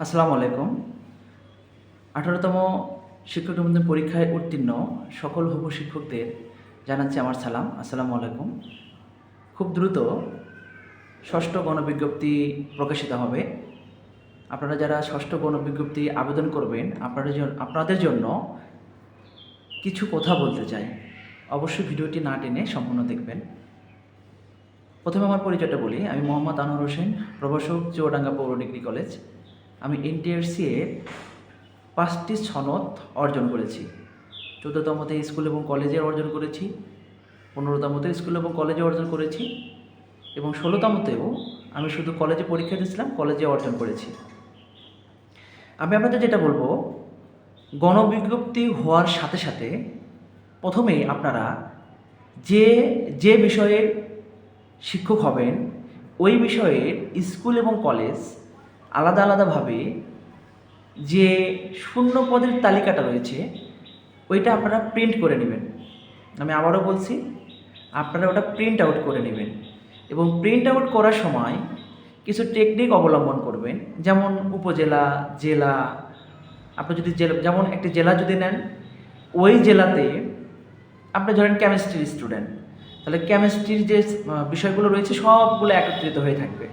আসসালামু আলাইকুম। ১৮তম শিক্ষক নিবন্ধন পরীক্ষায় উত্তীর্ণ সকল হবু শিক্ষকদের জানাচ্ছি আমার সালাম। আসসালামু আলাইকুম। খুব দ্রুত ষষ্ঠ গণবিজ্ঞপ্তি প্রকাশিত হবে। আপনারা যারা ষষ্ঠ গণবিজ্ঞপ্তি আবেদন করবেন, আপনাদের জন্য কিছু কথা বলতে চাই। অবশ্যই ভিডিওটি না টেনে সম্পূর্ণ দেখবেন। প্রথমে আমার পরিচয়টা বলি। আমি মোহাম্মদ আনোয়ার হোসেন, প্রভাষক, চুয়াডাঙ্গা পৌর ডিগ্রি কলেজ। আমি এনটিআরসি এর ৫টি সনদ অর্জন করেছি। ১৪তমতে স্কুল এবং কলেজে অর্জন করেছি, ১৫তমতে স্কুল এবং কলেজে অর্জন করেছি এবং ১৬তমতেও আমি শুধু কলেজে পরীক্ষা দিয়েছিলাম, কলেজে অর্জন করেছি। আমি আপনাদের যেটা বলবো, গণবিজ্ঞপ্তি হওয়ার সাথে সাথে প্রথমেই আপনারা যে যে বিষয়ের শিক্ষক হবেন ওই বিষয়ের স্কুল এবং কলেজ আলাদা আলাদাভাবে যে শূন্য পদের তালিকাটা রয়েছে ওইটা আপনারা প্রিন্ট করে নেবেন। আমি আবারও বলছি, আপনারা ওটা প্রিন্ট আউট করে নেবেন এবং প্রিন্ট আউট করার সময় কিছু টেকনিক অবলম্বন করবেন। যেমন উপজেলা, জেলা, আপনি যদি যেমন একটি জেলা যদি নেন, ওই জেলাতে আপনি ধরেন কেমিস্ট্রির স্টুডেন্ট, তাহলে কেমিস্ট্রির যে বিষয়গুলো রয়েছে সবগুলো একত্রিত হয়ে থাকবে।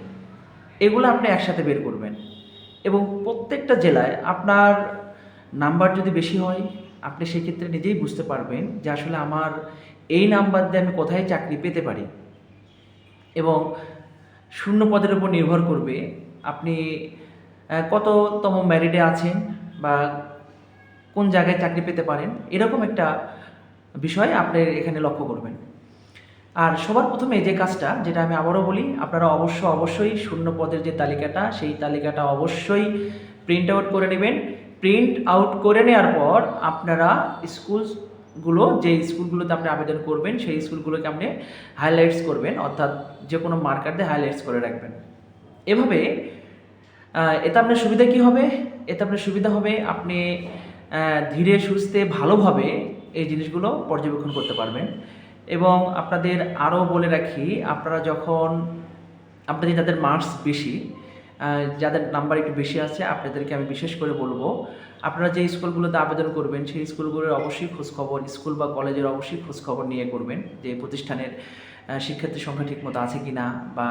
এগুলো আপনি একসাথে বের করবেন এবং প্রত্যেকটা জেলায় আপনার নাম্বার যদি বেশি হয়, আপনি সেক্ষেত্রে নিজেই বুঝতে পারবেন যে আসলে আমার এই নাম্বার দিয়ে আমি কোথায় চাকরি পেতে পারি। এবং শূন্য পদের উপর নির্ভর করবে আপনি কততম ম্যারিটে আছেন বা কোন জায়গায় চাকরি পেতে পারেন, এরকম একটা বিষয় আপনি এখানে লক্ষ্য করবেন। আর সবার প্রথমে যে কাজটা, যেটা আমি আবারও বলি, আপনারা অবশ্যই শূন্য পদের যে তালিকাটা, সেই তালিকাটা অবশ্যই প্রিন্ট আউট করে নেবেন। প্রিন্ট আউট করে নেওয়ার পর আপনারা স্কুলগুলো, যে স্কুলগুলোতে আপনি আবেদন করবেন সেই স্কুলগুলোকে আপনি হাইলাইটস করবেন, অর্থাৎ যে কোনো মার্কার দিয়ে হাইলাইটস করে রাখবেন। এভাবে এতে আপনার সুবিধা কী হবে? এতে আপনার সুবিধা হবে আপনি ধীরে সুস্থে ভালোভাবে এই জিনিসগুলো পর্যবেক্ষণ করতে পারবেন। এবং আপনাদের আরও বলে রাখি, আপনারা যখন যাদের মার্কস বেশি, যাদের নাম্বার একটু বেশি আছে, আপনাদেরকে আমি বিশেষ করে বলবো, আপনারা যে স্কুলগুলোতে আবেদন করবেন সেই স্কুলগুলোর অবশ্যই খোঁজখবর, স্কুল বা কলেজের অবশ্যই খোঁজখবর নিয়ে করবেন যে প্রতিষ্ঠানের শিক্ষার্থীর সংখ্যা ঠিকমতো আছে কি না বা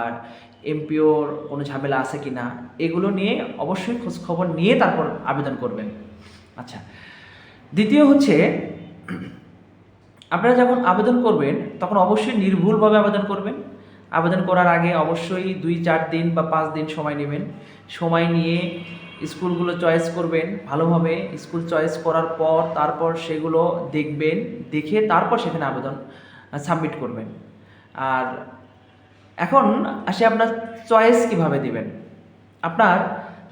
এমপিওর কোনো ঝামেলা আছে কি না, এগুলো নিয়ে অবশ্যই খোঁজখবর নিয়ে তারপর আবেদন করবেন। আচ্ছা, দ্বিতীয় হচ্ছে, আপনারা যখন আবেদন করবেন তখন অবশ্যই নির্ভুলভাবে আবেদন করবেন। আবেদন করার আগে অবশ্যই ২-৪ দিন বা ৫ দিন সময় নেবেন। সময় নিয়ে স্কুলগুলো চয়েস করবেন ভালোভাবে। স্কুল চয়েস করার পর তারপর সেগুলো দেখবেন, দেখে তারপর সেখানে আবেদন সাবমিট করবেন। আর এখন আসে আপনার চয়েস কিভাবে দিবেন। আপনার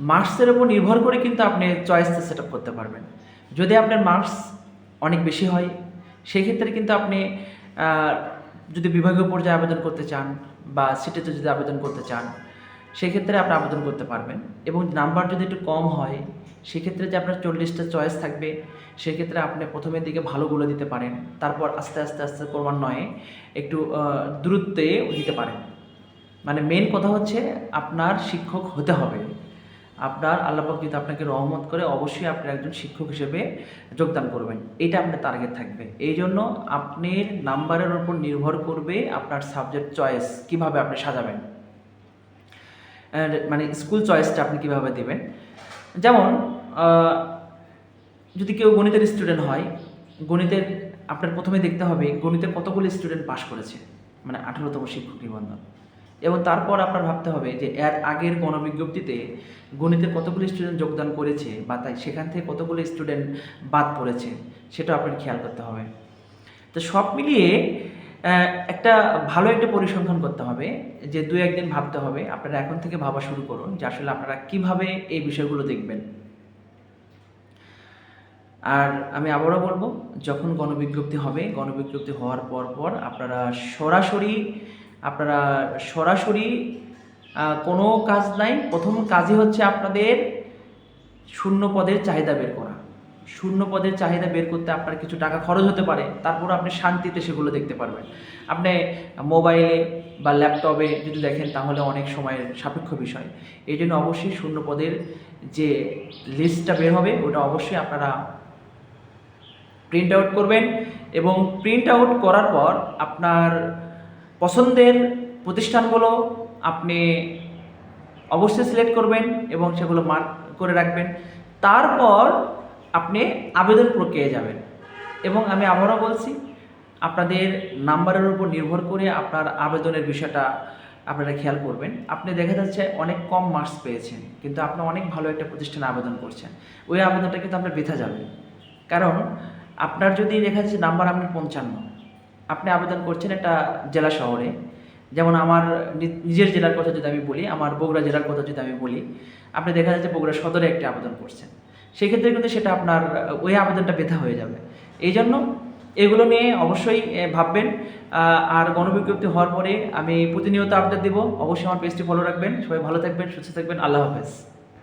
মার্কসের উপর নির্ভর করে কিন্তু আপনি চয়েসটা সেট আপ করতে পারবেন। যদি আপনার মার্কস অনেক বেশি হয়, সেই ক্ষেত্রে কিন্তু আপনি যদি বিভাগীয় পর্যায়ে আবেদন করতে চান বা সিটিতে যদি আবেদন করতে চান, সেক্ষেত্রে আপনি আবেদন করতে পারবেন। এবং নাম্বার যদি একটু কম হয়, সেক্ষেত্রে যে আপনার 40টা চয়েস থাকবে, সেক্ষেত্রে আপনি প্রথমের দিকে ভালোগুলো দিতে পারেন, তারপর আস্তে আস্তে আস্তে ক্রমান্বয়ে একটু দূরত্বে দিতে পারেন। মানে মেন কথা হচ্ছে আপনার শিক্ষক হতে হবে। আপনার আল্লাপাক যদি আপনাকে রহমত করে, অবশ্যই আপনি একজন শিক্ষক হিসেবে যোগদান করবেন, এটা আপনার টার্গেট থাকবে। এই জন্য আপনার নাম্বারের উপর নির্ভর করবে আপনার সাবজেক্ট চয়েস কিভাবে আপনি সাজাবেন, মানে স্কুল চয়েসটা আপনি কিভাবে দেবেন। যেমন যদি কেউ গণিতের স্টুডেন্ট হয়, গণিতের আপনার প্রথমে দেখতে হবে গণিতে কতগুলো স্টুডেন্ট পাশ করেছে, মানে 18তম শিক্ষক নিবন্ধন। এবং তারপর আপনার ভাবতে হবে যে এর আগের গণবিজ্ঞপ্তিতে গণিতের কতগুলো স্টুডেন্ট যোগদান করেছে বা তাই সেখান থেকে কতগুলো স্টুডেন্ট বাদ পড়েছে, সেটা আপনার খেয়াল করতে হবে। তো সব মিলিয়ে একটা ভালো একটা পরিসংখ্যান করতে হবে, যে 2-1 দিন ভাবতে হবে। আপনারা এখন থেকে ভাবা শুরু করুন যে আসলে আপনারা কিভাবে এই বিষয়গুলো দেখবেন। আর আমি আবারও বলবো, যখন গণবিজ্ঞপ্তি হবে, গণবিজ্ঞপ্তি হওয়ার পর আপনারা সরাসরি কোনো কাজ নাই। প্রথম কাজই হচ্ছে আপনাদের শূন্য পদের চাহিদা বের করা। শূন্য পদের চাহিদা বের করতে আপনার কিছু টাকা খরচ হতে পারে, তারপর আপনি শান্তিতে সেগুলো দেখতে পারবেন। আপনি মোবাইলে বা ল্যাপটপে যদি দেখেন তাহলে অনেক সময়ের সাপেক্ষ বিষয়। এই জন্য অবশ্যই শূন্য পদের যে লিস্টটা বের হবে ওটা অবশ্যই আপনারা প্রিন্ট আউট করবেন, এবং প্রিন্ট আউট করার পর আপনার পছন্দের প্রতিষ্ঠানগুলো আপনি অবশ্যই সিলেক্ট করবেন এবং সেগুলো মার্ক করে রাখবেন। তারপর আপনি আবেদন প্রক্রিয়ায় যাবেন, এবং আমি আবারও বলছি, আপনাদের নাম্বারের উপর নির্ভর করে আপনার আবেদনের বিষয়টা আপনারা খেয়াল করবেন। আপনি দেখা যাচ্ছে অনেক কম মার্কস পেয়েছেন, কিন্তু আপনি অনেক ভালো একটা প্রতিষ্ঠানে আবেদন করছেন, ওই আবেদনটা কিন্তু আপনার বৃথা যাবে। কারণ আপনার যদি দেখা যাচ্ছে নাম্বার আপনার 55, আপনি আবেদন করছেন একটা জেলা শহরে, যেমন আমার নিজের জেলার কথা যদি আমি বলি, আমার বগুড়া জেলার কথা যদি আমি বলি, আপনি দেখা যাচ্ছে বগুড়া সদরে একটি আবেদন করছেন, সেক্ষেত্রে কিন্তু সেটা আপনার ওই আবেদনটা বৃথা হয়ে যাবে। এই জন্য এগুলো নিয়ে অবশ্যই ভাববেন। আর গণবিজ্ঞপ্তি হওয়ার পরে আমি প্রতিনিয়ত আপডেট দেবো, অবশ্যই আমার পেজটি ফলো রাখবেন। সবাই ভালো থাকবেন, সুস্থ থাকবেন, আল্লাহ হাফেজ।